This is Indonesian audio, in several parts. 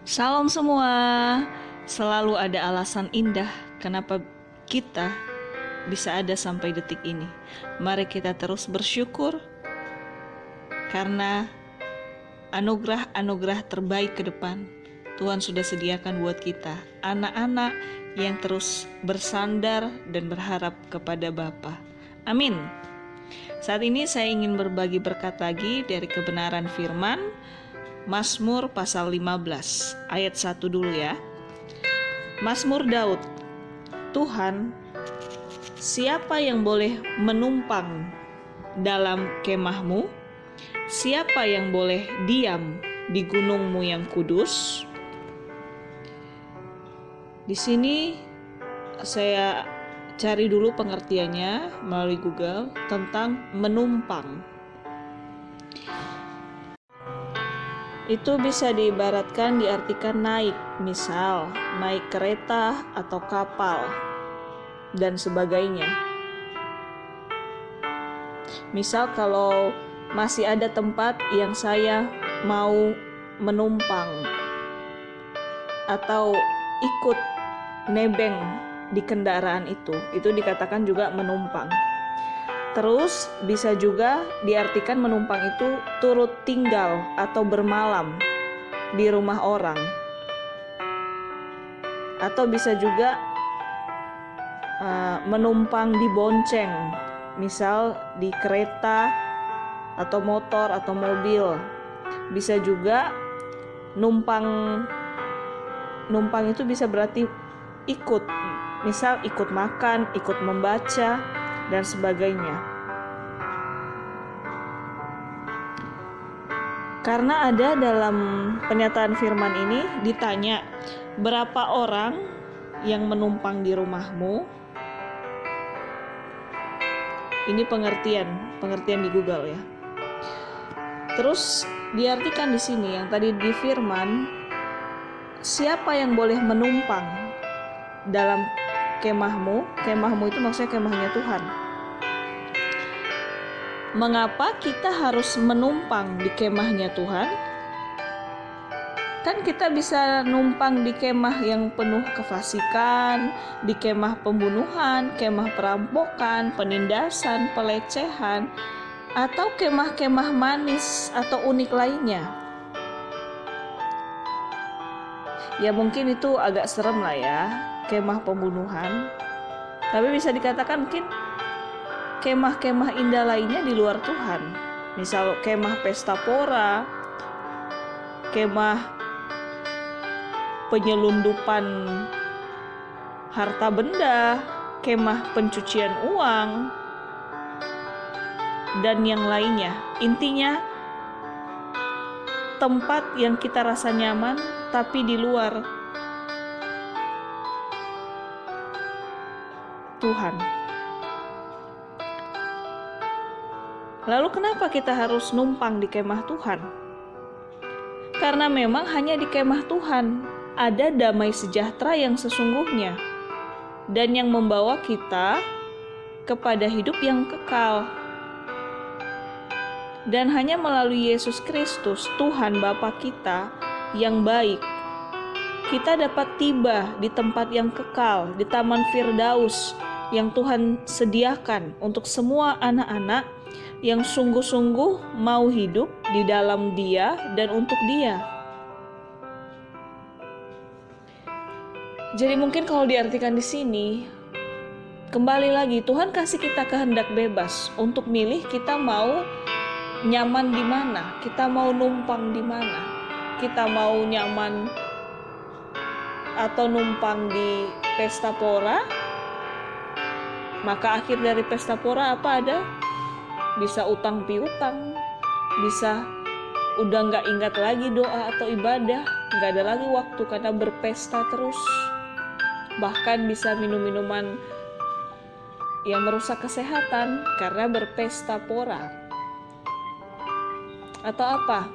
Salam semua. Selalu ada alasan indah kenapa kita bisa ada sampai detik ini. Mari kita terus bersyukur karena anugerah-anugerah terbaik ke depan Tuhan sudah sediakan buat kita, anak-anak yang terus bersandar dan berharap kepada Bapa. Amin. Saat ini saya ingin berbagi berkat lagi dari kebenaran firman Mazmur pasal 15 ayat 1 dulu ya. Mazmur Daud. Tuhan, siapa yang boleh menumpang dalam kemahmu? Siapa yang boleh diam di gunungmu yang kudus? Di sini saya cari dulu pengertiannya melalui Google tentang menumpang. Itu bisa diibaratkan, diartikan naik, misal naik kereta atau kapal dan sebagainya. Misal kalau masih ada tempat yang saya mau menumpang atau ikut nebeng di kendaraan itu dikatakan juga menumpang. Terus bisa juga diartikan menumpang itu turut tinggal atau bermalam di rumah orang. Atau bisa juga menumpang di bonceng, misal di kereta atau motor atau mobil. Bisa juga numpang itu bisa berarti ikut, misal ikut makan, ikut membaca dan sebagainya. Karena ada dalam pernyataan firman ini ditanya, berapa orang yang menumpang di rumahmu? Ini pengertian di Google ya. Terus diartikan di sini yang tadi di firman, siapa yang boleh menumpang dalam kemahmu? Kemahmu itu maksudnya kemahnya Tuhan. Mengapa kita harus menumpang di kemahnya Tuhan? Kan kita bisa numpang di kemah yang penuh kefasikan, di kemah pembunuhan, kemah perampokan, penindasan, pelecehan, atau kemah-kemah manis atau unik lainnya. Ya mungkin itu agak serem lah ya, kemah pembunuhan. Tapi bisa dikatakan mungkin kemah-kemah indah lainnya di luar Tuhan. Misal kemah pesta pora, kemah penyelundupan harta benda, kemah pencucian uang, dan yang lainnya. Intinya tempat yang kita rasa nyaman tapi di luar Tuhan. Lalu kenapa kita harus numpang di kemah Tuhan? Karena memang hanya di kemah Tuhan ada damai sejahtera yang sesungguhnya dan yang membawa kita kepada hidup yang kekal. Dan hanya melalui Yesus Kristus, Tuhan Bapa kita yang baik, kita dapat tiba di tempat yang kekal, di Taman Firdaus yang Tuhan sediakan untuk semua anak-anak yang sungguh-sungguh mau hidup di dalam Dia dan untuk Dia. Jadi mungkin kalau diartikan di sini, kembali lagi Tuhan kasih kita kehendak bebas untuk milih kita mau nyaman di mana, kita mau numpang di mana, kita mau nyaman atau numpang di pesta pora. Maka akhir dari pesta pora apa ada? Bisa utang piutang, bisa udah gak ingat lagi doa atau ibadah, gak ada lagi waktu karena berpesta terus. Bahkan bisa minum-minuman yang merusak kesehatan karena berpesta pora. Atau apa?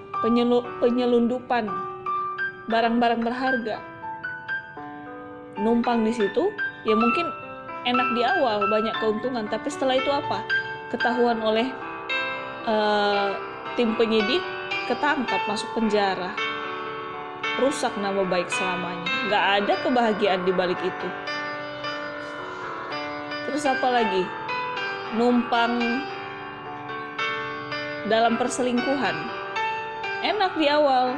Penyelundupan barang-barang berharga. Numpang di situ, ya mungkin enak di awal, banyak keuntungan, tapi setelah itu apa? Ketahuan oleh tim penyidik, ketangkap, masuk penjara. rusak nama baik selamanya. Gak ada kebahagiaan di balik itu. Terus apa lagi? Numpang dalam perselingkuhan. Enak di awal,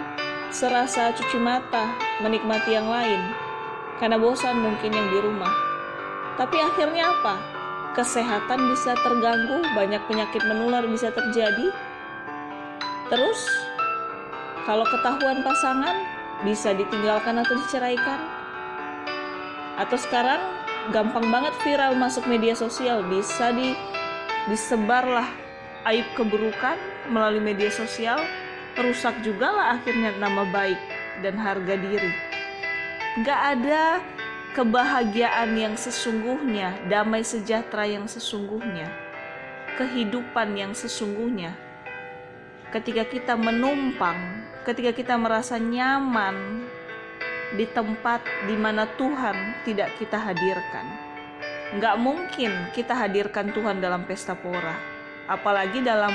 serasa cuci mata, menikmati yang lain, karena bosan mungkin yang di rumah. Tapi akhirnya apa? Kesehatan bisa terganggu, banyak penyakit menular bisa terjadi. Terus, kalau ketahuan pasangan, bisa ditinggalkan atau diceraikan. Atau sekarang, gampang banget viral masuk media sosial, bisa disebarlah aib keburukan melalui media sosial, rusak juga lah akhirnya nama baik dan harga diri. Gak ada kebahagiaan yang sesungguhnya, damai sejahtera yang sesungguhnya, kehidupan yang sesungguhnya. Ketika kita menumpang, ketika kita merasa nyaman di tempat di mana Tuhan tidak kita hadirkan. Gak mungkin kita hadirkan Tuhan dalam pesta pora, apalagi dalam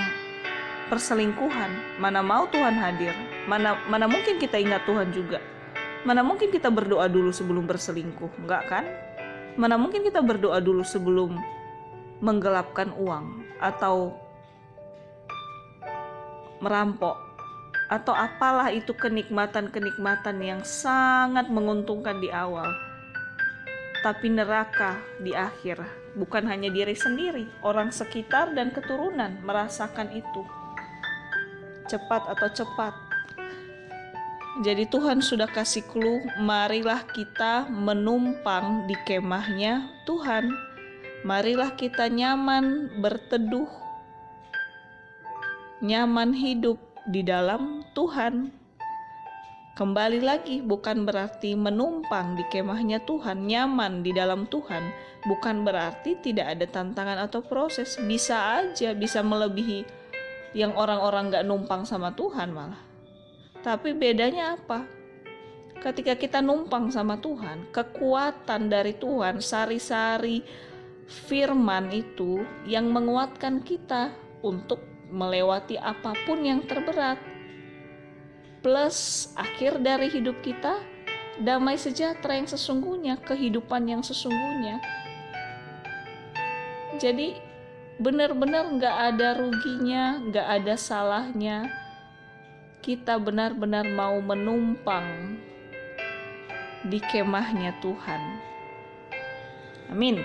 perselingkuhan. Mana mau Tuhan hadir? Mana mungkin kita ingat Tuhan juga? Mana mungkin kita berdoa dulu sebelum berselingkuh? Enggak kan? Mana mungkin kita berdoa dulu sebelum menggelapkan uang atau merampok atau apalah itu kenikmatan-kenikmatan yang sangat menguntungkan di awal, tapi neraka di akhir. Bukan hanya diri sendiri, orang sekitar dan keturunan merasakan itu cepat atau cepat. Jadi Tuhan sudah kasih clue, marilah kita menumpang di kemahnya Tuhan. Marilah kita nyaman berteduh, nyaman hidup di dalam Tuhan. Kembali lagi, bukan berarti menumpang di kemahnya Tuhan, nyaman di dalam Tuhan, bukan berarti tidak ada tantangan atau proses. Bisa aja, bisa melebihi yang orang-orang gak numpang sama Tuhan malah. Tapi bedanya apa? Ketika kita numpang sama Tuhan, kekuatan dari Tuhan, sari-sari firman itu yang menguatkan kita untuk melewati apapun yang terberat. Plus akhir dari hidup kita, damai sejahtera yang sesungguhnya, kehidupan yang sesungguhnya. Jadi benar-benar gak ada ruginya, gak ada salahnya kita benar-benar mau menumpang di kemahnya Tuhan. Amin.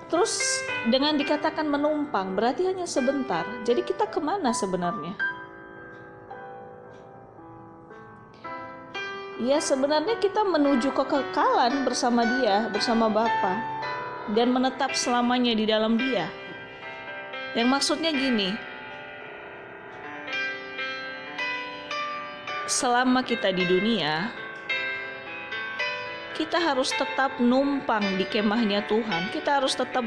Terus dengan dikatakan menumpang berarti hanya sebentar. Jadi kita kemana sebenarnya? Ya sebenarnya kita menuju kekekalan bersama Dia, bersama Bapa, dan menetap selamanya di dalam Dia. Yang maksudnya gini, selama kita di dunia, kita harus tetap numpang di kemahnya Tuhan. Kita harus tetap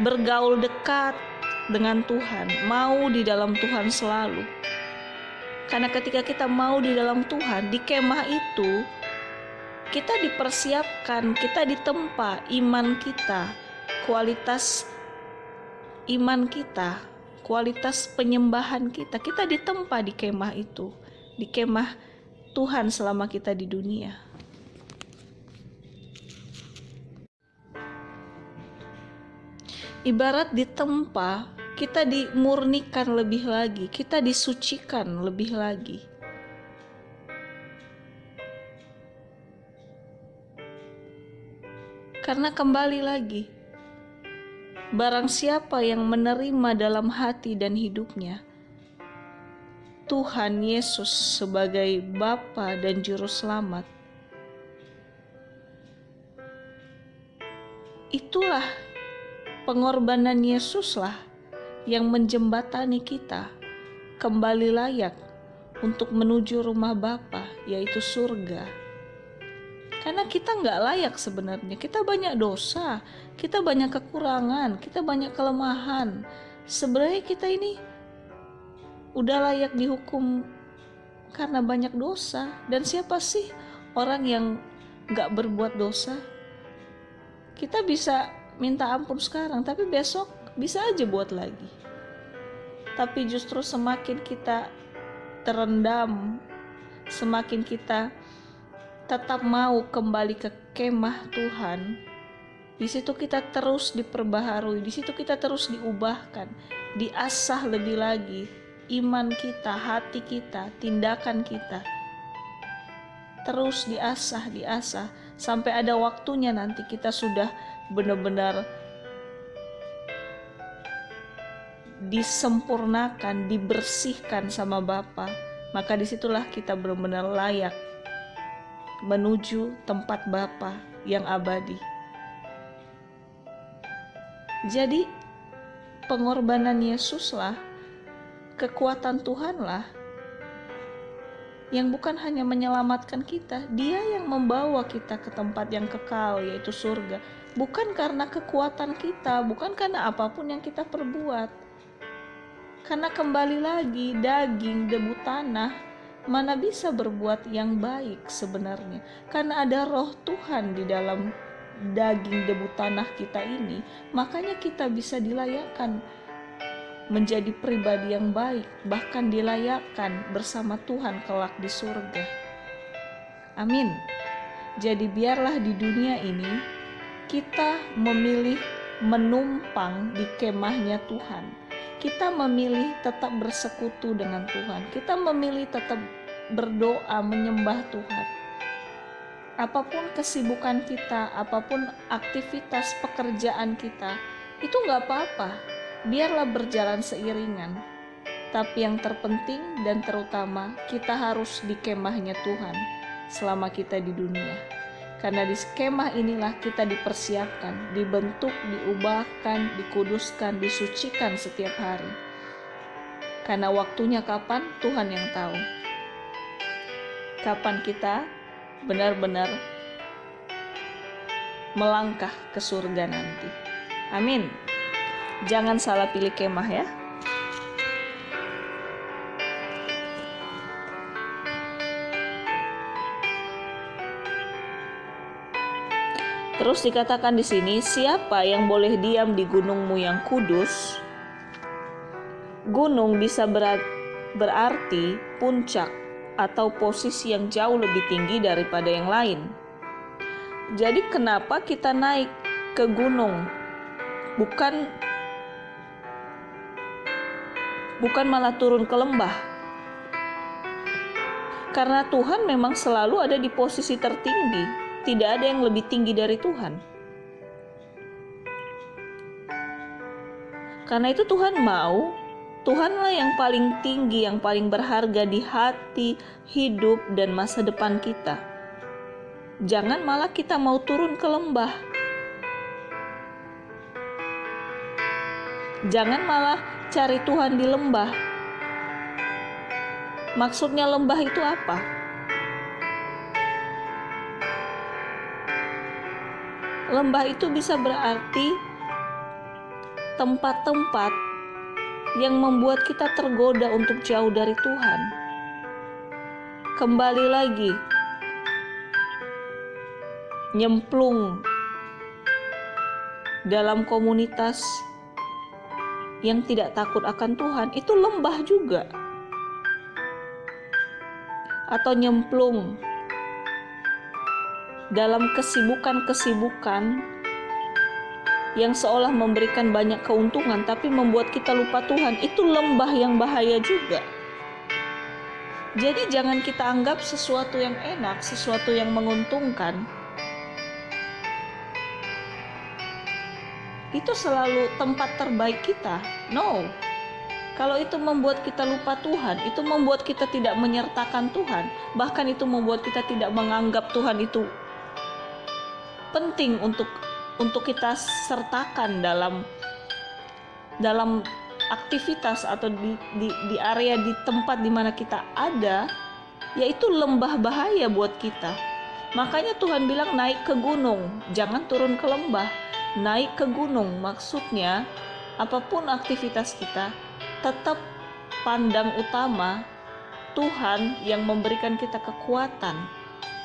bergaul dekat dengan Tuhan, mau di dalam Tuhan selalu. Karena ketika kita mau di dalam Tuhan, di kemah itu, kita dipersiapkan, kita ditempa iman kita, kualitas iman kita, kualitas penyembahan kita ditempa di kemah itu, di kemah Tuhan selama kita di dunia. Ibarat ditempa, kita dimurnikan lebih lagi, kita disucikan lebih lagi. Karena kembali lagi, barang siapa yang menerima dalam hati dan hidupnya Tuhan Yesus sebagai Bapa dan Juru Selamat, itulah pengorbanan Yesuslah yang menjembatani kita kembali layak untuk menuju rumah Bapa, yaitu surga. Karena kita gak layak sebenarnya, kita banyak dosa, kita banyak kekurangan, kita banyak kelemahan. Sebenarnya kita ini udah layak dihukum karena banyak dosa. Dan siapa sih orang yang gak berbuat dosa? Kita bisa minta ampun sekarang, tapi besok bisa aja buat lagi. Tapi justru semakin kita terendam, semakin kita tetap mau kembali ke kemah Tuhan, di situ kita terus diperbaharui, di situ kita terus diubahkan, diasah lebih lagi iman kita, hati kita, tindakan kita. Terus diasah sampai ada waktunya nanti kita sudah benar-benar disempurnakan, dibersihkan sama Bapa. Maka disitulah kita benar-benar layak menuju tempat Bapa yang abadi. Jadi pengorbanan Yesuslah, kekuatan Tuhanlah yang bukan hanya menyelamatkan kita, Dia yang membawa kita ke tempat yang kekal, yaitu surga. Bukan karena kekuatan kita, bukan karena apapun yang kita perbuat. Karena kembali lagi, daging, debu tanah, mana bisa berbuat yang baik sebenarnya. Karena ada roh Tuhan di dalam daging debu tanah kita ini, makanya kita bisa dilayakkan menjadi pribadi yang baik, bahkan dilayakkan bersama Tuhan kelak di surga. Amin. Jadi biarlah di dunia ini kita memilih menumpang di kemahnya Tuhan. Kita memilih tetap bersekutu dengan Tuhan. Kita memilih tetap berdoa, menyembah Tuhan. Apapun kesibukan kita, apapun aktivitas pekerjaan kita, itu gak apa-apa. Biarlah berjalan seiringan. Tapi yang terpenting dan terutama, kita harus di kemahnya Tuhan selama kita di dunia. Karena di kemah inilah kita dipersiapkan, dibentuk, diubahkan, dikuduskan, disucikan setiap hari. Karena waktunya kapan, Tuhan yang tahu. Kapan kita benar-benar melangkah ke surga nanti. Amin. Jangan salah pilih kemah ya. Terus dikatakan di sini, siapa yang boleh diam di gunungmu yang kudus? Gunung bisa berarti puncak atau posisi yang jauh lebih tinggi daripada yang lain. Jadi kenapa kita naik ke gunung? Bukan malah turun ke lembah. Karena Tuhan memang selalu ada di posisi tertinggi. Tidak ada yang lebih tinggi dari Tuhan. Karena itu Tuhanlah yang paling tinggi, yang paling berharga di hati, hidup, dan masa depan kita. Jangan malah kita mau turun ke lembah. Jangan malah cari Tuhan di lembah. Maksudnya lembah itu apa? Lembah itu bisa berarti tempat-tempat yang membuat kita tergoda untuk jauh dari Tuhan. Kembali lagi, nyemplung dalam komunitas yang tidak takut akan Tuhan, itu lembah juga. Atau nyemplung dalam kesibukan-kesibukan yang seolah memberikan banyak keuntungan tapi membuat kita lupa Tuhan, itu lembah yang bahaya juga. Jadi jangan kita anggap sesuatu yang enak, sesuatu yang menguntungkan itu selalu tempat terbaik kita. No. Kalau itu membuat kita lupa Tuhan, itu membuat kita tidak menyertakan Tuhan, bahkan itu membuat kita tidak menganggap Tuhan itu penting untuk kita sertakan dalam aktivitas atau di area, di tempat di mana kita ada, yaitu lembah bahaya buat kita. Makanya Tuhan bilang naik ke gunung, jangan turun ke lembah. Naik ke gunung maksudnya apapun aktivitas kita, tetap pandang utama Tuhan yang memberikan kita kekuatan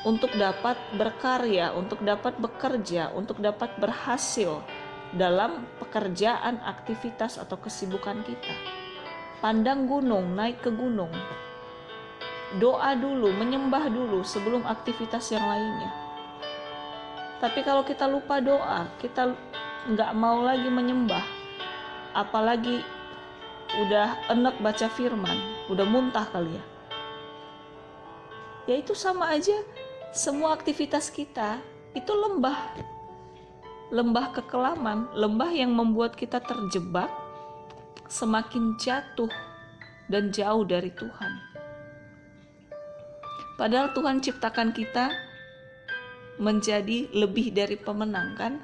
untuk dapat berkarya, untuk dapat bekerja, untuk dapat berhasil dalam pekerjaan, aktivitas atau kesibukan kita. Pandang gunung, naik ke gunung. doa dulu, menyembah dulu sebelum aktivitas yang lainnya. Tapi kalau kita lupa doa, kita nggak mau lagi menyembah, apalagi udah enek baca firman, udah muntah kali ya. Ya itu sama aja, semua aktivitas kita itu lembah kekelaman, lembah yang membuat kita terjebak, semakin jatuh dan jauh dari Tuhan. Padahal Tuhan ciptakan kita menjadi lebih dari pemenang, kan?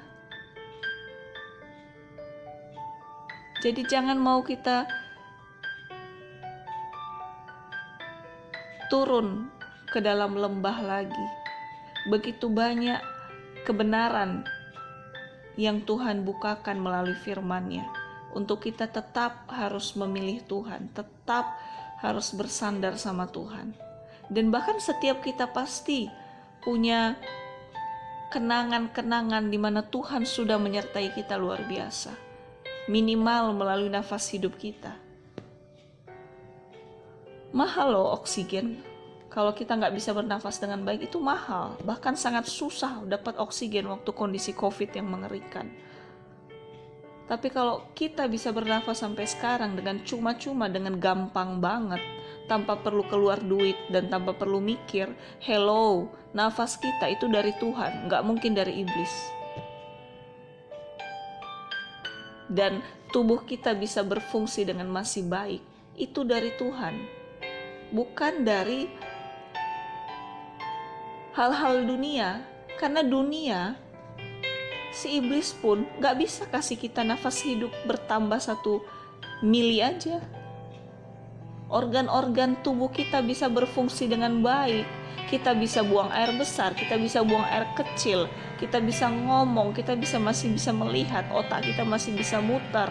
Jadi jangan mau kita turun ke dalam lembah lagi. Begitu banyak kebenaran yang Tuhan bukakan melalui firman-Nya. Untuk kita tetap harus memilih Tuhan, tetap harus bersandar sama Tuhan. Dan bahkan setiap kita pasti punya kenangan-kenangan di mana Tuhan sudah menyertai kita luar biasa. Minimal melalui nafas hidup kita. Mahal loh oksigen. Kalau kita nggak bisa bernafas dengan baik itu mahal. Bahkan sangat susah dapat oksigen waktu kondisi COVID yang mengerikan. Tapi kalau kita bisa bernafas sampai sekarang dengan cuma-cuma, dengan gampang banget, tanpa perlu keluar duit dan tanpa perlu mikir, hello, nafas kita itu dari Tuhan, nggak mungkin dari iblis. Dan tubuh kita bisa berfungsi dengan masih baik, itu dari Tuhan, bukan dari hal-hal dunia. Karena dunia, si iblis pun gak bisa kasih kita nafas hidup bertambah 1 mili aja. Organ-organ tubuh kita bisa berfungsi dengan baik. Kita bisa buang air besar, kita bisa buang air kecil, kita bisa ngomong, kita masih bisa melihat, otak kita masih bisa muter.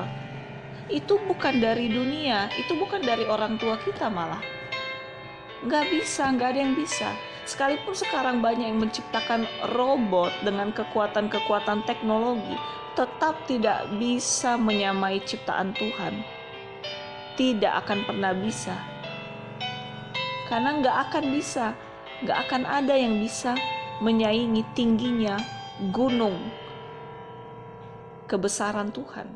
Itu bukan dari dunia, itu bukan dari orang tua kita malah. Gak bisa, gak ada yang bisa. Sekalipun sekarang banyak yang menciptakan robot dengan kekuatan-kekuatan teknologi, tetap tidak bisa menyamai ciptaan Tuhan. Tidak akan pernah bisa. Karena gak akan bisa, gak akan ada yang bisa menyaingi tingginya gunung kebesaran Tuhan.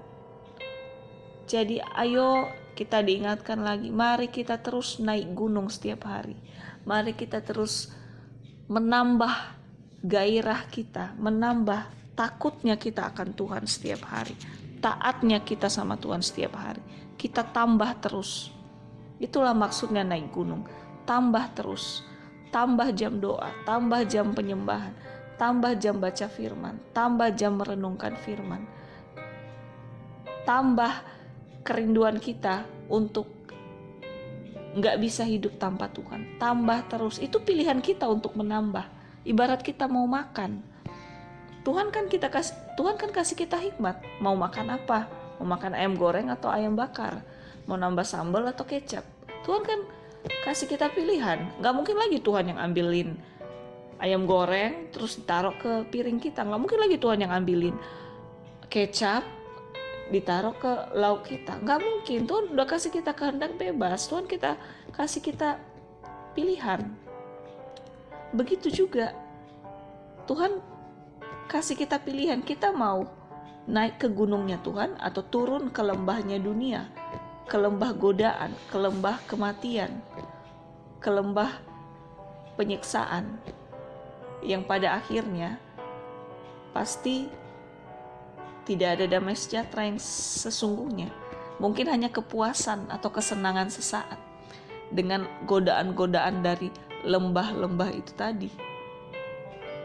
Jadi ayo kita diingatkan lagi, mari kita terus naik gunung setiap hari. Mari kita terus menambah gairah kita, menambah takutnya kita akan Tuhan setiap hari, taatnya kita sama Tuhan setiap hari. Kita tambah terus. Itulah maksudnya naik gunung. Tambah terus, tambah jam doa, tambah jam penyembahan, tambah jam baca firman, tambah jam merenungkan firman, tambah kerinduan kita untuk gak bisa hidup tanpa Tuhan. Tambah terus, itu pilihan kita untuk menambah. Ibarat kita mau makan, Tuhan kan kasih kita hikmat. Mau makan apa? Mau makan ayam goreng atau ayam bakar? Mau nambah sambal atau kecap? Tuhan kan kasih kita pilihan. Gak mungkin lagi Tuhan yang ambilin ayam goreng terus ditaruh ke piring kita. Gak mungkin lagi Tuhan yang ambilin kecap ditaruh ke lauk kita. Gak mungkin. Tuhan udah kasih kita kehendak bebas. Tuhan kasih kita pilihan. Begitu juga Tuhan kasih kita pilihan. Kita mau naik ke gunungnya Tuhan atau turun ke lembahnya dunia, ke lembah godaan, ke lembah kematian, ke lembah penyiksaan, yang pada akhirnya pasti tidak ada damai sejahtera yang sesungguhnya. Mungkin hanya kepuasan atau kesenangan sesaat dengan godaan-godaan dari lembah-lembah itu tadi.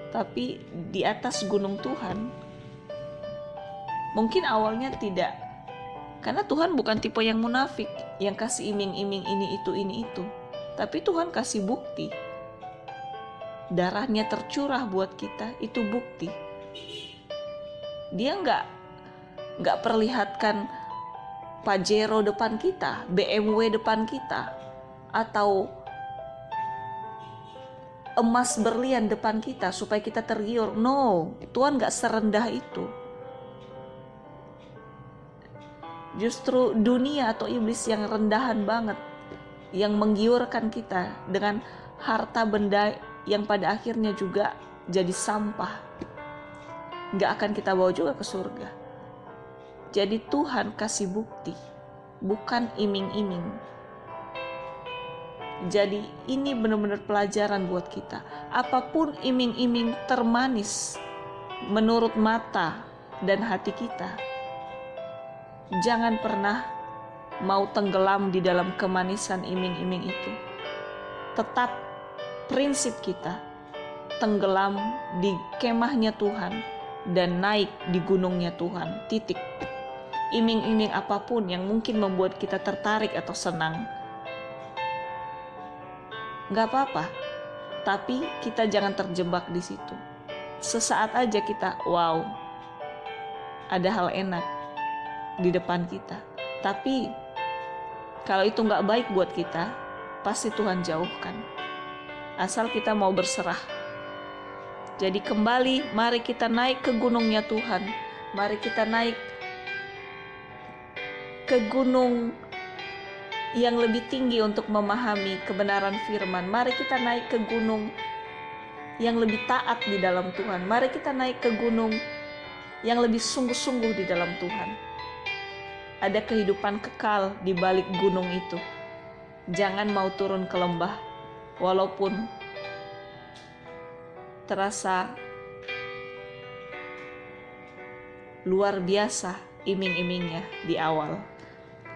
Tapi di atas gunung Tuhan, mungkin awalnya tidak. Karena Tuhan bukan tipe yang munafik, yang kasih iming-iming ini itu. Tapi Tuhan kasih bukti. Darahnya tercurah buat kita, itu bukti. Dia nggak perlihatkan Pajero depan kita, BMW depan kita, atau emas berlian depan kita supaya kita tergiur. No, Tuhan nggak serendah itu. Justru dunia atau iblis yang rendahan banget, yang menggiurkan kita dengan harta benda yang pada akhirnya juga jadi sampah, gak akan kita bawa juga ke surga. Jadi Tuhan kasih bukti, bukan iming-iming. Jadi ini benar-benar pelajaran buat kita. Apapun iming-iming termanis menurut mata dan hati kita, jangan pernah mau tenggelam di dalam kemanisan iming-iming itu. Tetap prinsip kita, tenggelam di kemahnya Tuhan dan naik di gunungnya Tuhan, titik. Iming-iming apapun yang mungkin membuat kita tertarik atau senang, gak apa-apa, tapi kita jangan terjebak di situ. Sesaat aja kita, wow, ada hal enak di depan kita. Tapi kalau itu gak baik buat kita, pasti Tuhan jauhkan. Asal kita mau berserah. Jadi kembali, mari kita naik ke gunungnya Tuhan. Mari kita naik ke gunung yang lebih tinggi untuk memahami kebenaran firman. Mari kita naik ke gunung yang lebih taat di dalam Tuhan. Mari kita naik ke gunung yang lebih sungguh-sungguh di dalam Tuhan. Ada kehidupan kekal di balik gunung itu. Jangan mau turun ke lembah, walaupun terasa luar biasa iming-imingnya di awal.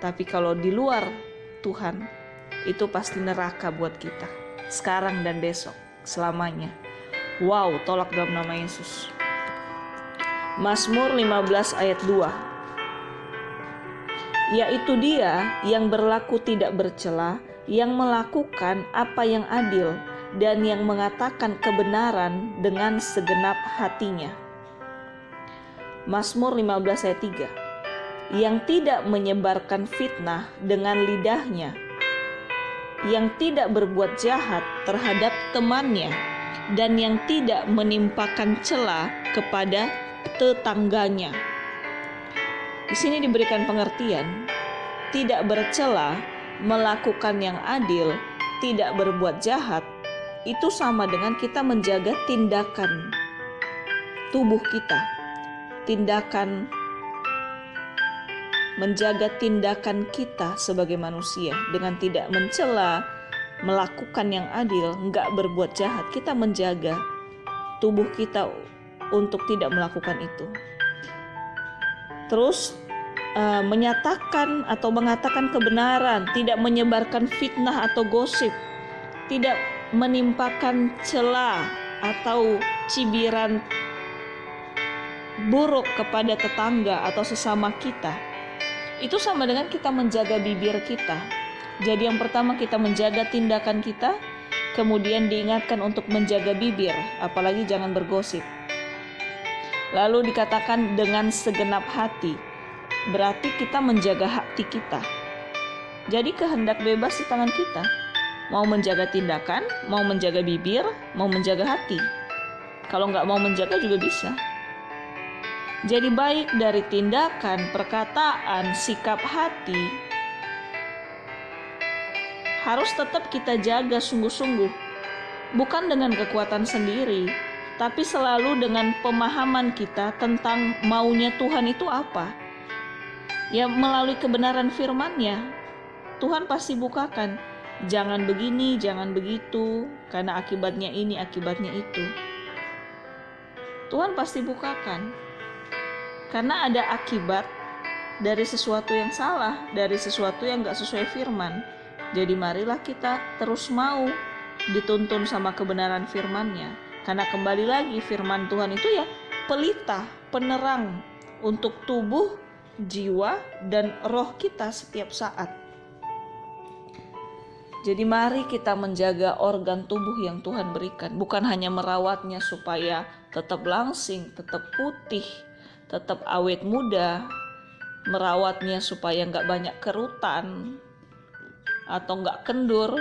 Tapi kalau di luar Tuhan, itu pasti neraka buat kita. Sekarang dan besok, selamanya. Wow, tolak dalam nama Yesus. Mazmur 15 ayat 2. Yaitu Dia yang berlaku tidak bercela, yang melakukan apa yang adil, dan yang mengatakan kebenaran dengan segenap hatinya. Mazmur 15 ayat 3. Yang tidak menyebarkan fitnah dengan lidahnya, yang tidak berbuat jahat terhadap temannya, dan yang tidak menimpakan cela kepada tetangganya. Di sini diberikan pengertian, tidak bercela, melakukan yang adil, tidak berbuat jahat, itu sama dengan kita menjaga tindakan tubuh kita, menjaga tindakan kita sebagai manusia dengan tidak mencela, melakukan yang adil, enggak berbuat jahat. Kita menjaga tubuh kita untuk tidak melakukan itu. Terus menyatakan atau mengatakan kebenaran, tidak menyebarkan fitnah atau gosip, tidak menimpakan cela atau cibiran buruk kepada tetangga atau sesama kita. Itu sama dengan kita menjaga bibir kita. Jadi yang pertama kita menjaga tindakan kita, kemudian diingatkan untuk menjaga bibir, apalagi jangan bergosip. Lalu dikatakan dengan segenap hati, berarti kita menjaga hati kita. Jadi kehendak bebas di tangan kita. Mau menjaga tindakan, mau menjaga bibir, mau menjaga hati. Kalau nggak mau menjaga juga bisa. Jadi baik dari tindakan, perkataan, sikap hati harus tetap kita jaga sungguh-sungguh. Bukan dengan kekuatan sendiri, tapi selalu dengan pemahaman kita tentang maunya Tuhan itu apa. Ya melalui kebenaran firman-Nya. Tuhan pasti bukakan, jangan begini, jangan begitu, karena akibatnya ini, akibatnya itu. Tuhan pasti bukakan. Karena ada akibat dari sesuatu yang salah, dari sesuatu yang gak sesuai firman. Jadi marilah kita terus mau dituntun sama kebenaran firman-Nya. Karena kembali lagi firman Tuhan itu ya pelita, penerang untuk tubuh, jiwa, dan roh kita setiap saat. Jadi mari kita menjaga organ tubuh yang Tuhan berikan. Bukan hanya merawatnya supaya tetap langsing, tetap putih, tetap awet muda, merawatnya supaya nggak banyak kerutan atau nggak kendur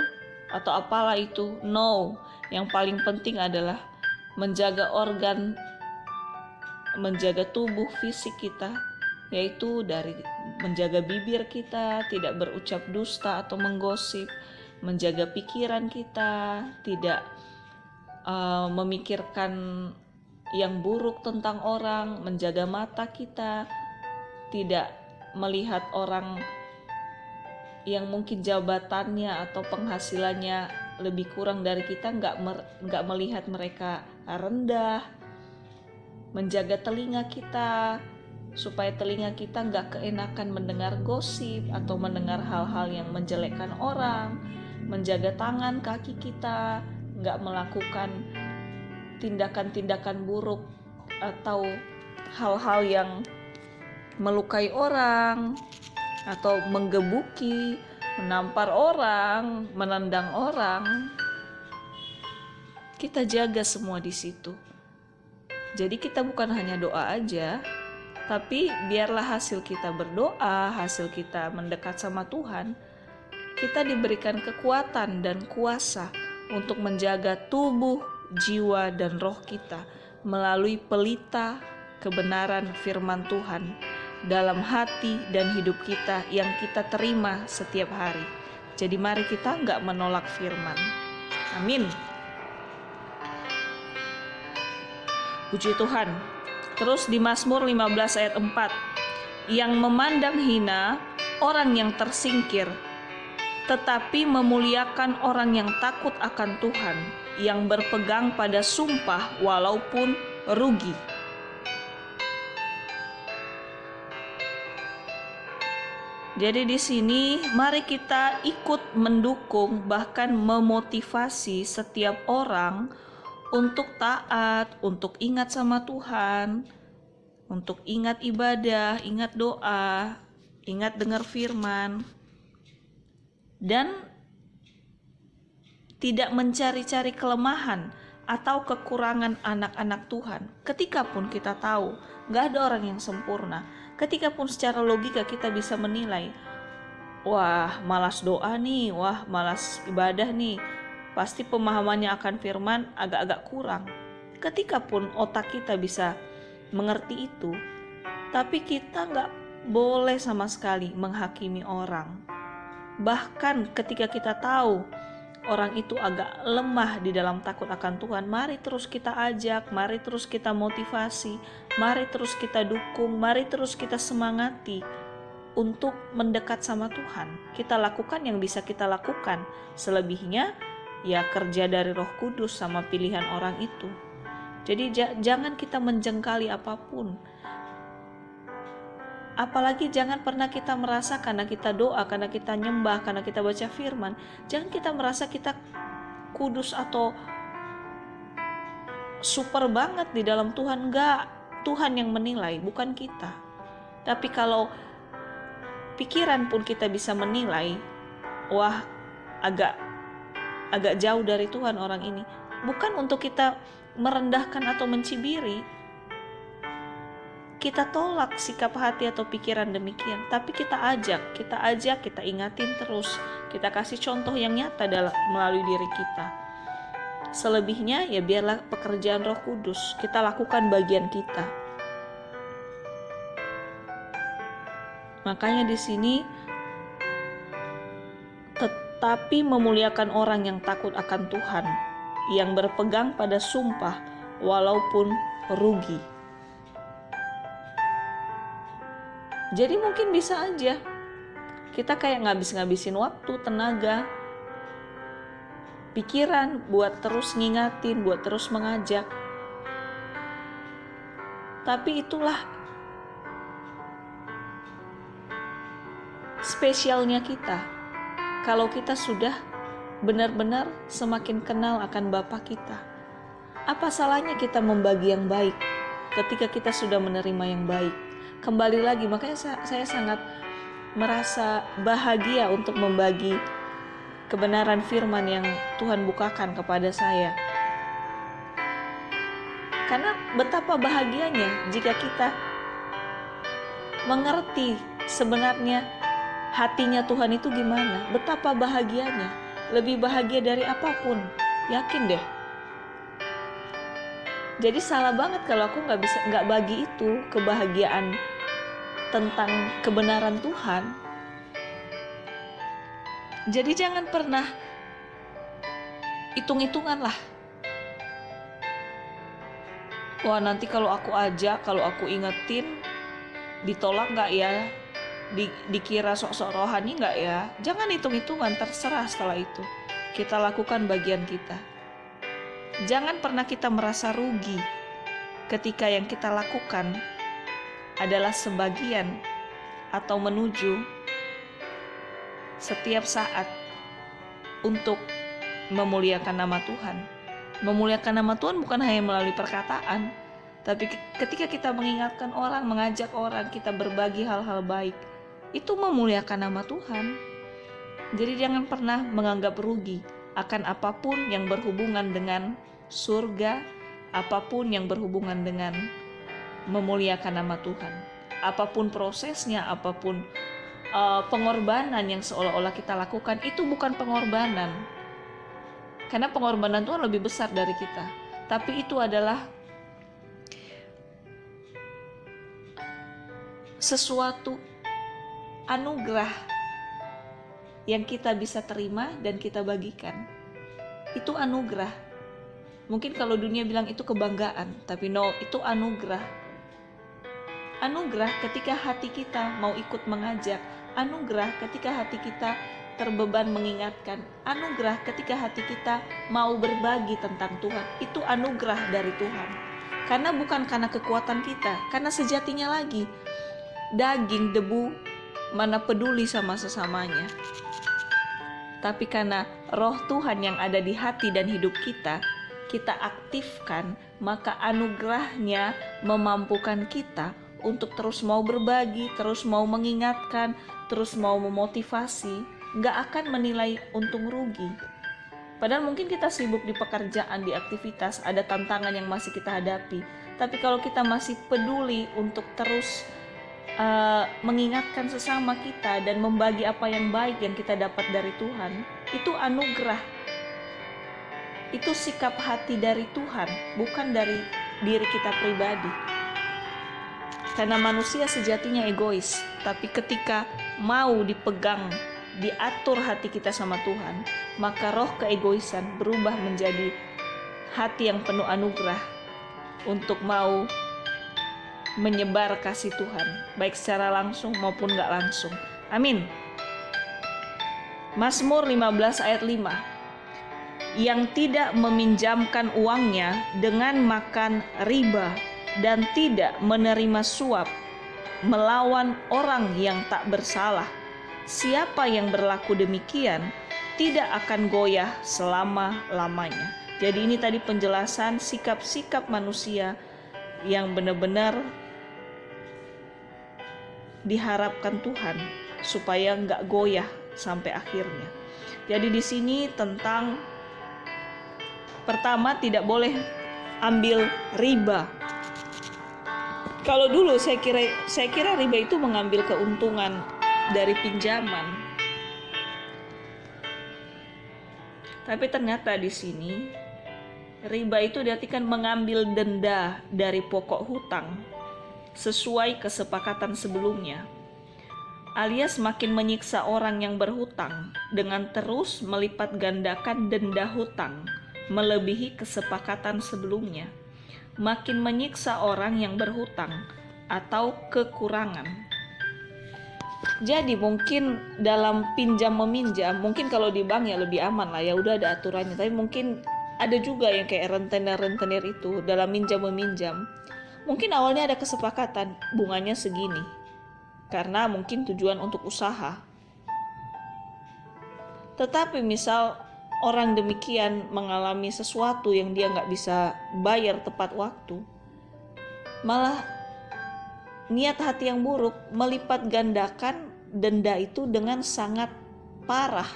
atau apalah itu. No, yang paling penting adalah menjaga organ, menjaga tubuh fisik kita, yaitu dari menjaga bibir kita, tidak berucap dusta atau menggosip, menjaga pikiran kita, tidak memikirkan yang buruk tentang orang, menjaga mata kita, tidak melihat orang yang mungkin jabatannya atau penghasilannya lebih kurang dari kita, nggak melihat mereka rendah, menjaga telinga kita supaya telinga kita nggak keenakan mendengar gosip atau mendengar hal-hal yang menjelekkan orang, menjaga tangan kaki kita nggak melakukan tindakan-tindakan buruk atau hal-hal yang melukai orang atau menggebuki, menampar orang, menendang orang. Kita jaga semua di situ. Jadi kita bukan hanya doa aja, tapi biarlah hasil kita berdoa, hasil kita mendekat sama Tuhan, kita diberikan kekuatan dan kuasa untuk menjaga tubuh, jiwa, dan roh kita melalui pelita kebenaran firman Tuhan dalam hati dan hidup kita yang kita terima setiap hari. Jadi mari kita nggak menolak firman. Amin. Puji Tuhan. Terus di Mazmur 15 ayat 4, yang memandang hina orang yang tersingkir, tetapi memuliakan orang yang takut akan Tuhan, yang berpegang pada sumpah walaupun rugi. Jadi di sini mari kita ikut mendukung bahkan memotivasi setiap orang untuk taat, untuk ingat sama Tuhan, untuk ingat ibadah, ingat doa, ingat dengar firman, dan tidak mencari-cari kelemahan atau kekurangan anak-anak Tuhan. Ketika pun kita tahu gak ada orang yang sempurna, ketika pun secara logika kita bisa menilai, wah malas doa nih, wah malas ibadah nih, pasti pemahamannya akan firman agak-agak kurang. Ketika pun otak kita bisa mengerti itu, tapi kita gak boleh sama sekali menghakimi orang. Bahkan ketika kita tahu orang itu agak lemah di dalam takut akan Tuhan, mari terus kita ajak, mari terus kita motivasi, mari terus kita dukung, mari terus kita semangati untuk mendekat sama Tuhan. Kita lakukan yang bisa kita lakukan, selebihnya ya kerja dari Roh Kudus sama pilihan orang itu. Jadi jangan kita menjengkali apapun. Apalagi jangan pernah kita merasa karena kita doa, karena kita nyembah, karena kita baca firman, jangan kita merasa kita kudus atau super banget di dalam Tuhan. Enggak, Tuhan yang menilai, bukan kita. Tapi kalau pikiran pun kita bisa menilai, wah agak jauh dari Tuhan orang ini, bukan untuk kita merendahkan atau mencibiri. Kita tolak sikap hati atau pikiran demikian, tapi kita ajak, kita ingatin terus, kita kasih contoh yang nyata melalui diri kita. Selebihnya ya biarlah pekerjaan Roh Kudus, kita lakukan bagian kita. Makanya di sini, tetapi memuliakan orang yang takut akan Tuhan, yang berpegang pada sumpah walaupun rugi. Jadi mungkin bisa aja kita kayak ngabisin waktu, tenaga, pikiran buat terus ngingatin, buat terus mengajak. Tapi itulah spesialnya kita. Kalau kita sudah benar-benar semakin kenal akan Bapa kita. Apa salahnya kita membagi yang baik ketika kita sudah menerima yang baik? Kembali lagi, makanya saya sangat merasa bahagia untuk membagi kebenaran firman yang Tuhan bukakan kepada saya. Karena betapa bahagianya jika kita mengerti sebenarnya hatinya Tuhan itu gimana. Betapa bahagianya, lebih bahagia dari apapun, yakin deh. Jadi salah banget kalau aku nggak bagi itu kebahagiaan tentang kebenaran Tuhan. Jadi jangan pernah hitung-hitungan lah. Wah, nanti kalau aku ajak, kalau aku ingetin, ditolak nggak ya? Dikira sok-sok rohani nggak ya? Jangan hitung-hitungan, terserah setelah itu. Kita lakukan bagian kita. Jangan pernah kita merasa rugi ketika yang kita lakukan adalah sebagian atau menuju setiap saat untuk memuliakan nama Tuhan. Memuliakan nama Tuhan bukan hanya melalui perkataan, tapi ketika kita mengingatkan orang, mengajak orang, kita berbagi hal-hal baik, itu memuliakan nama Tuhan. Jadi jangan pernah menganggap rugi akan apapun yang berhubungan dengan surga, apapun yang berhubungan dengan memuliakan nama Tuhan. Apapun prosesnya, apapun pengorbanan yang seolah-olah kita lakukan, itu bukan pengorbanan. Karena pengorbanan Tuhan lebih besar dari kita. Tapi itu adalah sesuatu anugerah yang kita bisa terima dan kita bagikan. Itu anugerah. Mungkin kalau dunia bilang itu kebanggaan, tapi no, itu anugerah. Anugerah ketika hati kita mau ikut mengajak, anugerah ketika hati kita terbeban mengingatkan, anugerah ketika hati kita mau berbagi tentang Tuhan. Itu anugerah dari Tuhan. Karena bukan karena kekuatan kita, karena sejatinya lagi daging, debu, mana peduli sama sesamanya. Tapi karena roh Tuhan yang ada di hati dan hidup kita, kita aktifkan, maka anugerahnya memampukan kita untuk terus mau berbagi, terus mau mengingatkan, terus mau memotivasi, nggak akan menilai untung rugi. Padahal mungkin kita sibuk di pekerjaan, di aktivitas, ada tantangan yang masih kita hadapi. Tapi kalau kita masih peduli untuk terus mengingatkan sesama kita dan membagi apa yang baik yang kita dapat dari Tuhan, itu anugerah. Itu sikap hati dari Tuhan, bukan dari diri kita pribadi. Karena manusia sejatinya egois, tapi ketika mau dipegang, diatur hati kita sama Tuhan, maka roh keegoisan berubah menjadi hati yang penuh anugerah untuk mau menyebar kasih Tuhan, baik secara langsung maupun gak langsung. Amin. Mazmur 15 ayat 5. Yang tidak meminjamkan uangnya dengan makan riba dan tidak menerima suap melawan orang yang tak bersalah. Siapa yang berlaku demikian tidak akan goyah selama-lamanya. Jadi ini tadi penjelasan sikap-sikap manusia yang benar-benar diharapkan Tuhan supaya nggak goyah sampai akhirnya. Jadi di sini tentang pertama, tidak boleh ambil riba. Kalau dulu saya kira riba itu mengambil keuntungan dari pinjaman. Tapi ternyata di sini riba itu diartikan mengambil denda dari pokok hutang sesuai kesepakatan sebelumnya, alias makin menyiksa orang yang berhutang dengan terus melipat gandakan denda hutang melebihi kesepakatan sebelumnya, makin menyiksa orang yang berhutang atau kekurangan. Jadi mungkin dalam pinjam meminjam, mungkin kalau di bank ya lebih aman lah, ya udah ada aturannya. Tapi mungkin ada juga yang kayak rentenir itu dalam minjam meminjam. Mungkin awalnya ada kesepakatan bunganya segini, karena mungkin tujuan untuk usaha. Tetapi misal orang demikian mengalami sesuatu yang dia nggak bisa bayar tepat waktu, malah niat hati yang buruk melipat gandakan denda itu dengan sangat parah.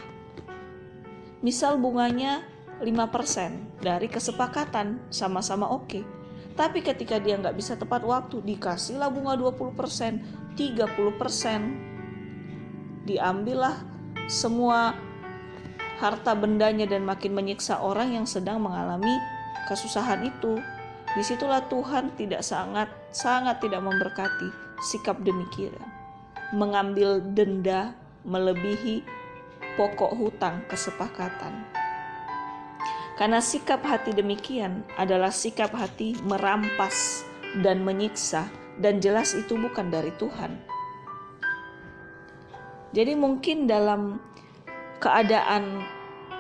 Misal bunganya 5% dari kesepakatan, sama-sama oke. Tapi ketika dia nggak bisa tepat waktu, dikasihlah bunga 20%, 30%. Diambillah semua harta bendanya dan makin menyiksa orang yang sedang mengalami kesusahan itu. Disitulah Tuhan sangat tidak memberkati sikap demikian. Mengambil denda melebihi pokok hutang kesepakatan. Karena sikap hati demikian adalah sikap hati merampas dan menyiksa, dan jelas itu bukan dari Tuhan. Jadi mungkin dalam keadaan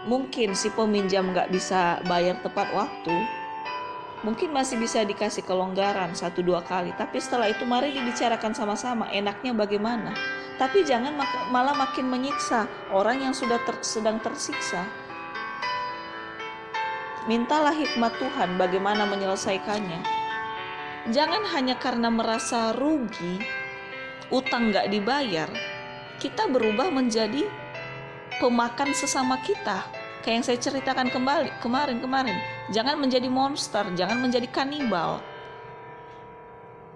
mungkin si peminjam gak bisa bayar tepat waktu, mungkin masih bisa dikasih kelonggaran 1-2 kali, tapi setelah itu mari dibicarakan sama-sama enaknya bagaimana. Tapi jangan malah makin menyiksa orang yang sudah sedang tersiksa. Mintalah hikmat Tuhan bagaimana menyelesaikannya. Jangan hanya karena merasa rugi, utang gak dibayar, kita berubah menjadi pemakan sesama kita. Kayak yang saya ceritakan kemarin. Jangan menjadi monster, jangan menjadi kanibal.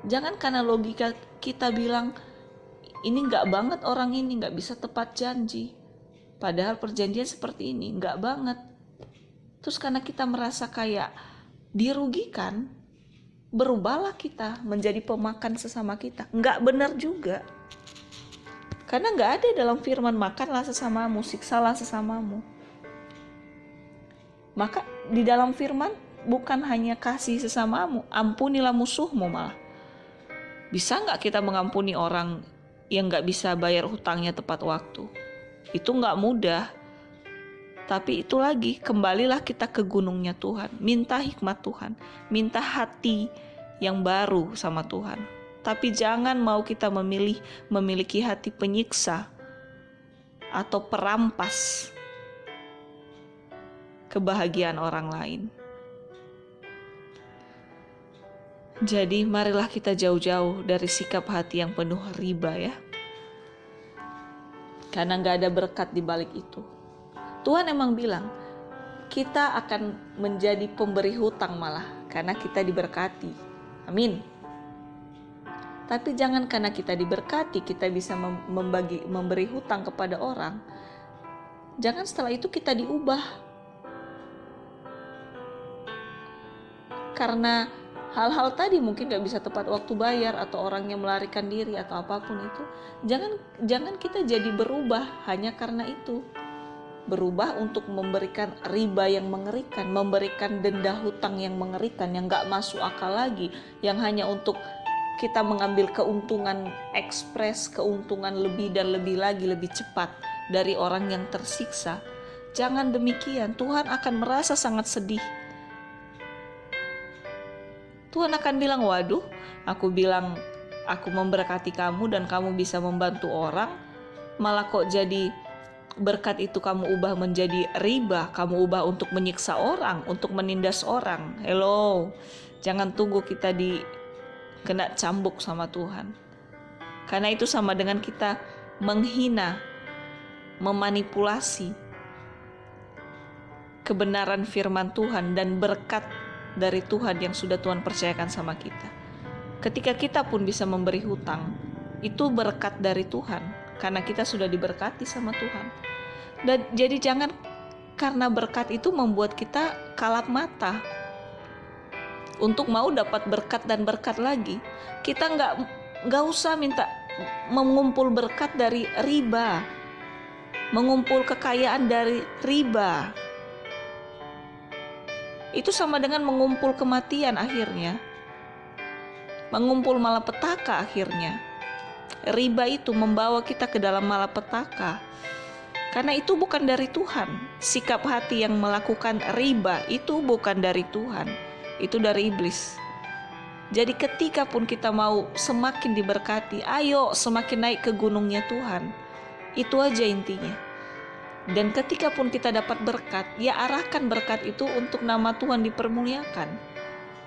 Jangan karena logika kita bilang, ini gak banget orang ini, gak bisa tepat janji. Padahal perjanjian seperti ini, gak banget. Terus karena kita merasa kayak dirugikan, berubahlah kita menjadi pemakan sesama kita. Nggak benar juga. Karena nggak ada dalam firman makanlah sesamamu, siksalah sesamamu. Maka di dalam firman bukan hanya kasih sesamamu, ampunilah musuhmu malah. Bisa nggak kita mengampuni orang yang nggak bisa bayar hutangnya tepat waktu? Itu nggak mudah. Tapi itu lagi, kembalilah kita ke gunungnya Tuhan. Minta hikmat Tuhan. Minta hati yang baru sama Tuhan. Tapi jangan mau kita memiliki hati penyiksa atau perampas kebahagiaan orang lain. Jadi marilah kita jauh-jauh dari sikap hati yang penuh riba ya. Karena gak ada berkat di balik itu. Tuhan emang bilang, kita akan menjadi pemberi hutang malah, karena kita diberkati. Amin. Tapi jangan karena kita diberkati, kita bisa memberi hutang kepada orang. Jangan setelah itu kita diubah. Karena hal-hal tadi mungkin gak bisa tepat waktu bayar, atau orangnya melarikan diri, atau apapun itu. Jangan kita jadi berubah hanya karena itu. Berubah untuk memberikan riba yang mengerikan, memberikan denda hutang yang mengerikan, yang gak masuk akal lagi, yang hanya untuk kita mengambil keuntungan ekspres, keuntungan lebih dan lebih lagi, lebih cepat dari orang yang tersiksa. Jangan demikian, Tuhan akan merasa sangat sedih. Tuhan akan bilang, waduh, aku memberkati kamu dan kamu bisa membantu orang, malah kok jadi berkat itu kamu ubah menjadi riba, kamu ubah untuk menyiksa orang, untuk menindas orang. Hello, jangan tunggu kita kena cambuk sama Tuhan. Karena itu sama dengan kita menghina, memanipulasi kebenaran firman Tuhan dan berkat dari Tuhan yang sudah Tuhan percayakan sama kita. Ketika kita pun bisa memberi hutang, itu berkat dari Tuhan, karena kita sudah diberkati sama Tuhan. Dan jadi jangan karena berkat itu membuat kita kalap mata untuk mau dapat berkat dan berkat lagi. Kita nggak usah minta mengumpul berkat dari riba, mengumpul kekayaan dari riba. Itu sama dengan mengumpul kematian akhirnya, mengumpul malapetaka akhirnya. Riba itu membawa kita ke dalam malapetaka. Karena itu bukan dari Tuhan. Sikap hati yang melakukan riba itu bukan dari Tuhan. Itu dari iblis. Jadi ketika pun kita mau semakin diberkati, ayo semakin naik ke gunungnya Tuhan. Itu aja intinya. Dan ketika pun kita dapat berkat, ya arahkan berkat itu untuk nama Tuhan dipermuliakan.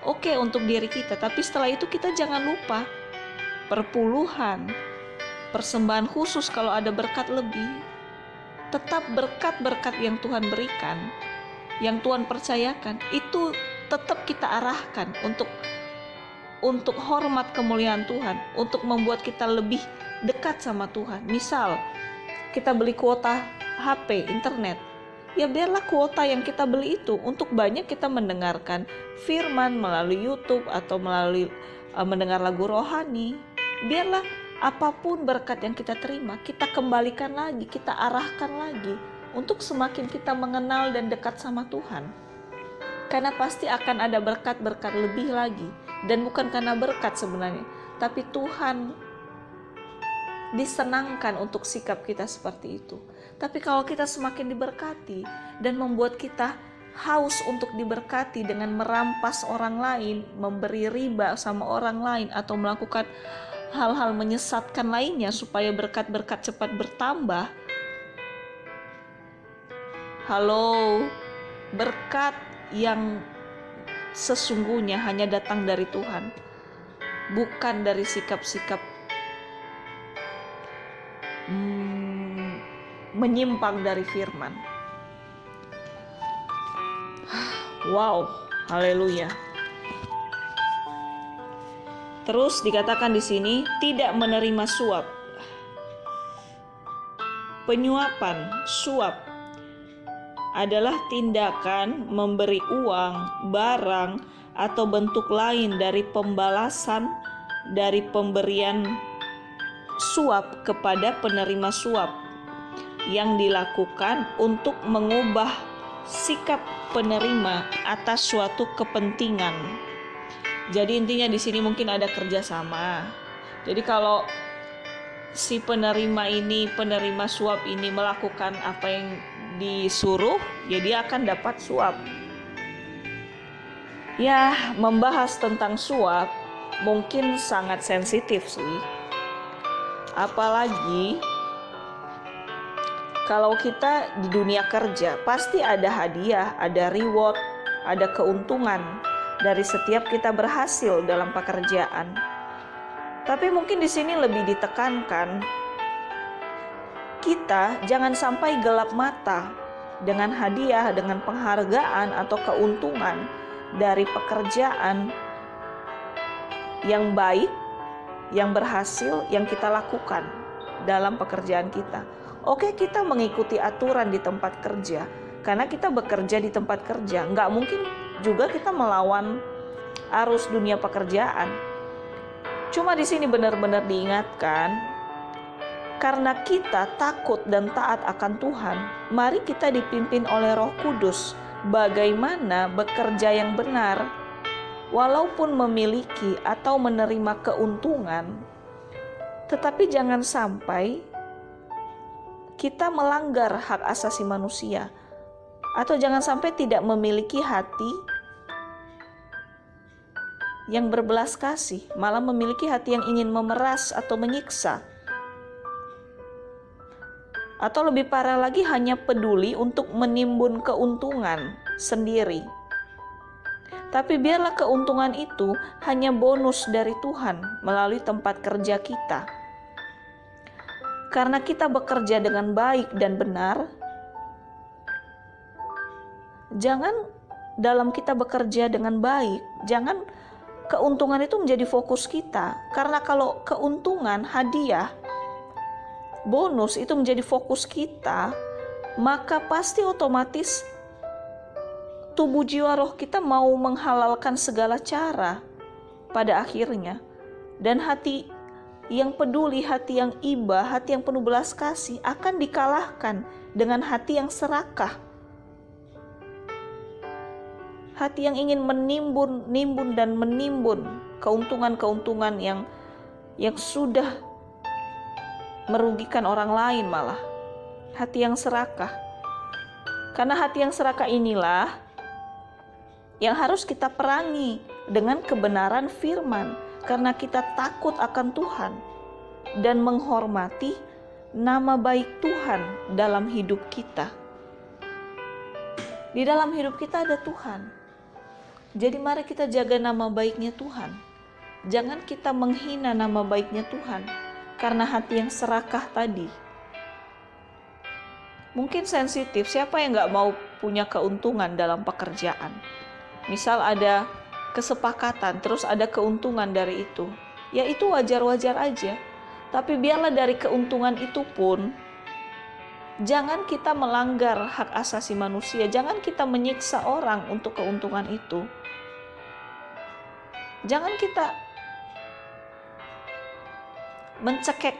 Oke, untuk diri kita, tapi setelah itu kita jangan lupa perpuluhan, persembahan khusus kalau ada berkat lebih. Tetap berkat-berkat yang Tuhan berikan, yang Tuhan percayakan, itu tetap kita arahkan untuk hormat kemuliaan Tuhan, untuk membuat kita lebih dekat sama Tuhan. Misal kita beli kuota HP, internet, ya biarlah kuota yang kita beli itu untuk banyak kita mendengarkan firman melalui YouTube atau melalui mendengar lagu rohani. Biarlah apapun berkat yang kita terima, kita kembalikan lagi, kita arahkan lagi untuk semakin kita mengenal dan dekat sama Tuhan. Karena pasti akan ada berkat-berkat lebih lagi. Dan bukan karena berkat sebenarnya, tapi Tuhan disenangkan untuk sikap kita seperti itu. Tapi kalau kita semakin diberkati dan membuat kita haus untuk diberkati dengan merampas orang lain, memberi riba sama orang lain, atau melakukan hal-hal menyesatkan lainnya supaya berkat-berkat cepat bertambah. Halo, berkat yang sesungguhnya hanya datang dari Tuhan, bukan dari sikap-sikap menyimpang dari firman. Wow, haleluya. Terus dikatakan di sini tidak menerima suap. Penyuapan, suap adalah tindakan memberi uang, barang, atau bentuk lain dari pembalasan dari pemberian suap kepada penerima suap yang dilakukan untuk mengubah sikap penerima atas suatu kepentingan. Jadi intinya di sini mungkin ada kerjasama. Jadi kalau si penerima suap ini melakukan apa yang disuruh, ya dia akan dapat suap. Ya, membahas tentang suap mungkin sangat sensitif sih. Apalagi kalau kita di dunia kerja, pasti ada hadiah, ada reward, ada keuntungan dari setiap kita berhasil dalam pekerjaan. Tapi mungkin di sini lebih ditekankan kita jangan sampai gelap mata dengan hadiah, dengan penghargaan atau keuntungan dari pekerjaan yang baik, yang berhasil, yang kita lakukan dalam pekerjaan kita. Oke, kita mengikuti aturan di tempat kerja karena kita bekerja di tempat kerja. Nggak mungkin juga kita melawan arus dunia pekerjaan. Cuma di sini benar-benar diingatkan, karena kita takut dan taat akan Tuhan, mari kita dipimpin oleh Roh Kudus bagaimana bekerja yang benar, walaupun memiliki atau menerima keuntungan, tetapi jangan sampai kita melanggar hak asasi manusia, atau jangan sampai tidak memiliki hati yang berbelas kasih, malah memiliki hati yang ingin memeras atau menyiksa. Atau lebih parah lagi, hanya peduli untuk menimbun keuntungan sendiri. Tapi biarlah keuntungan itu hanya bonus dari Tuhan melalui tempat kerja kita. Karena kita bekerja dengan baik dan benar, jangan dalam kita bekerja dengan baik, jangan keuntungan itu menjadi fokus kita. Karena kalau keuntungan, hadiah, bonus itu menjadi fokus kita, maka pasti otomatis tubuh jiwa roh kita mau menghalalkan segala cara pada akhirnya. Dan hati yang peduli, hati yang iba, hati yang penuh belas kasih akan dikalahkan dengan hati yang serakah. Hati yang ingin menimbun dan menimbun keuntungan-keuntungan yang sudah merugikan orang lain malah. Hati yang serakah. Karena hati yang serakah inilah yang harus kita perangi dengan kebenaran firman. Karena kita takut akan Tuhan dan menghormati nama baik Tuhan dalam hidup kita. Di dalam hidup kita ada Tuhan. Jadi mari kita jaga nama baiknya Tuhan. Jangan kita menghina nama baiknya Tuhan karena hati yang serakah tadi. Mungkin sensitif, siapa yang gak mau punya keuntungan dalam pekerjaan? Misal ada kesepakatan, terus ada keuntungan dari itu. Ya itu wajar-wajar aja. Tapi biarlah dari keuntungan itu pun, jangan kita melanggar hak asasi manusia. Jangan kita menyiksa orang untuk keuntungan itu. Jangan kita mencekek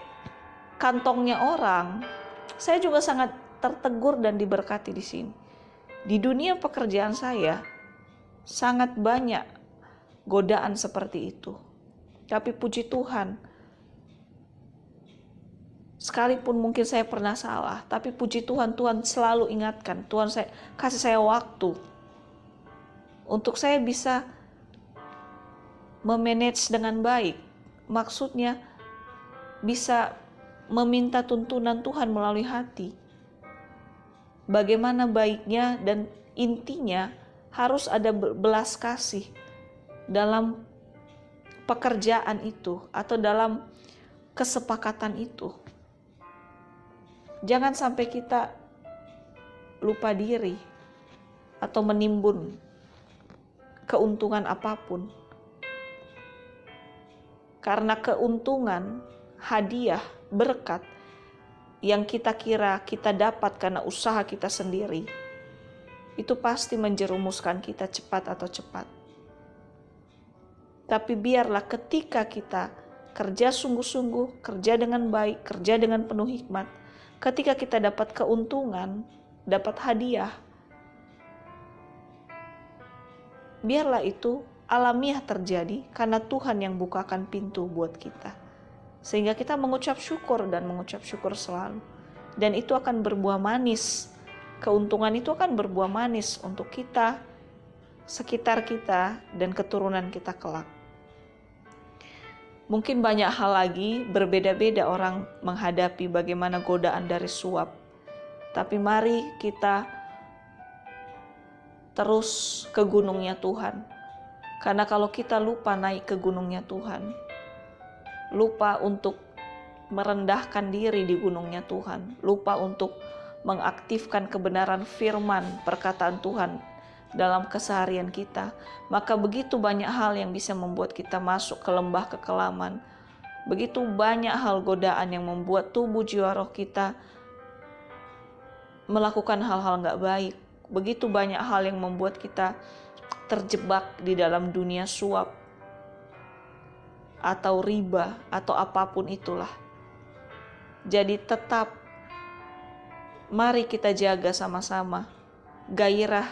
kantongnya orang. Saya juga sangat tertegur dan diberkati di sini. Di dunia pekerjaan saya, sangat banyak godaan seperti itu. Tapi puji Tuhan, sekalipun mungkin saya pernah salah, tapi puji Tuhan, Tuhan selalu ingatkan, Tuhan kasih saya waktu untuk saya bisa memanage dengan baik. Maksudnya bisa meminta tuntunan Tuhan melalui hati. Bagaimana baiknya dan intinya harus ada belas kasih dalam pekerjaan itu atau dalam kesepakatan itu. Jangan sampai kita lupa diri atau menimbun keuntungan apapun. Karena keuntungan, hadiah, berkat yang kita kira kita dapat karena usaha kita sendiri, itu pasti menjerumuskan kita cepat atau cepat. Tapi biarlah ketika kita kerja sungguh-sungguh, kerja dengan baik, kerja dengan penuh hikmat, ketika kita dapat keuntungan, dapat hadiah, biarlah itu alamiah terjadi karena Tuhan yang bukakan pintu buat kita. Sehingga kita mengucap syukur dan mengucap syukur selalu. Dan itu akan berbuah manis. Keuntungan itu akan berbuah manis untuk kita, sekitar kita, dan keturunan kita kelak. Mungkin banyak hal lagi, berbeda-beda orang menghadapi bagaimana godaan dari suap. Tapi mari kita terus ke gunungnya Tuhan. Karena kalau kita lupa naik ke gunungnya Tuhan, lupa untuk merendahkan diri di gunungnya Tuhan, lupa untuk mengaktifkan kebenaran firman perkataan Tuhan dalam keseharian kita, maka begitu banyak hal yang bisa membuat kita masuk ke lembah kekelaman. Begitu banyak hal godaan yang membuat tubuh jiwa roh kita melakukan hal-hal gak baik. Begitu banyak hal yang membuat kita terjebak di dalam dunia suap atau riba atau apapun itulah. Jadi tetap mari kita jaga sama-sama gairah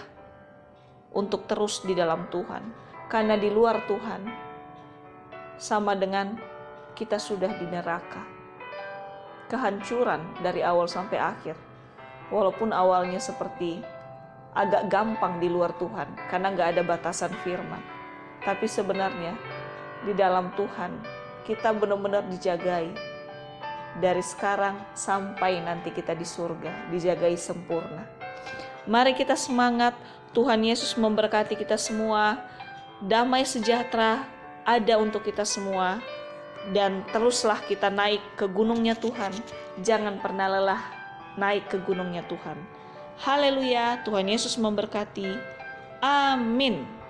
untuk terus di dalam Tuhan. Karena di luar Tuhan sama dengan kita sudah di neraka. Kehancuran dari awal sampai akhir. Walaupun awalnya seperti agak gampang di luar Tuhan karena gak ada batasan firman. Tapi sebenarnya di dalam Tuhan kita benar-benar dijagai dari sekarang sampai nanti kita di surga, dijagai sempurna. Mari kita semangat. Tuhan Yesus memberkati kita semua. Damai sejahtera ada untuk kita semua, dan teruslah kita naik ke gunungnya Tuhan. Jangan pernah lelah naik ke gunungnya Tuhan. Haleluya, Tuhan Yesus memberkati. Amin.